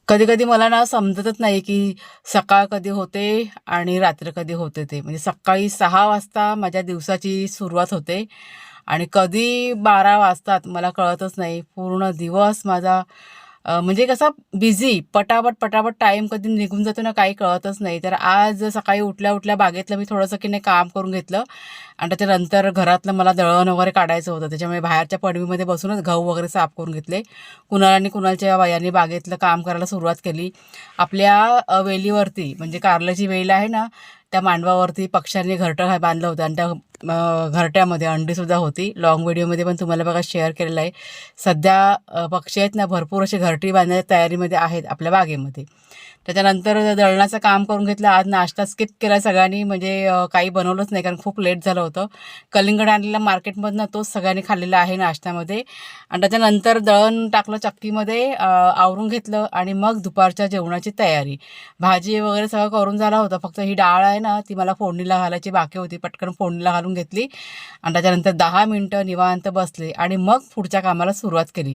कधी कधी मला ना समजतच नाही की सकाळ कधी होते आणि रात्र कधी होते ते. म्हणजे सकाळी 6 वाजता माझ्या दिवसाची सुरुवात होते आणि कधी 12 वाजतात मला कळतच नाही. पूर्ण दिवस माझा म्हणजे कसा बिझी पटापट पटापट टाईम कधी निघून जातो ना काही कळतच नाही. तर आज सकाळी उठल्या उठल्या बागेतलं मी थोडंसं की नाही काम करून घेतलं आणि त्याच्यानंतर घरातलं मला दळण वगैरे काढायचं होतं. त्याच्यामुळे बाहेरच्या पडवीमध्ये बसूनच गहू वगैरे साफ करून घेतले. कुणाल आणि कुणालच्या बायांनी बागेतलं काम करायला सुरुवात केली. आपल्या वेलीवरती म्हणजे कारल्याची वेल आहे ना, त्या मांडवावरती पक्ष्यांनी घरटं बांधलं होतं आणि त्या घरट्यामध्ये अंडीसुद्धा होती. लाँग व्हिडिओमध्ये पण तुम्हाला बघा शेअर केलेलं आहे. सध्या पक्षी आहेत ना, भरपूर अशी घरटी बांधण्याच्या तयारीमध्ये आहेत आपल्या बागेमध्ये. त्याच्यानंतर दळणाचं काम करून घेतलं. आज नाश्ता स्किप केला सगळ्यांनी, म्हणजे काही बनवलंच नाही कारण खूप लेट झालं होतं. कलिंगड आणलेला मार्केटमधनं तोच सगळ्यांनी खाल्लेला आहे नाश्त्यामध्ये. आणि त्याच्यानंतर दळण टाकलं चक्कीमध्ये, आवरून घेतलं आणि मग दुपारच्या जेवणाची तयारी. भाजी वगैरे सगळं करून झाला होता. फक्त ही डाळ आहे ना, ती मला फोडणीला घालायची बाकी होती. पटकन फोडणीला घालून घेतली आणि त्याच्यानंतर 10 मिनिटं निवांत बसले आणि मग पुढच्या कामाला सुरुवात केली.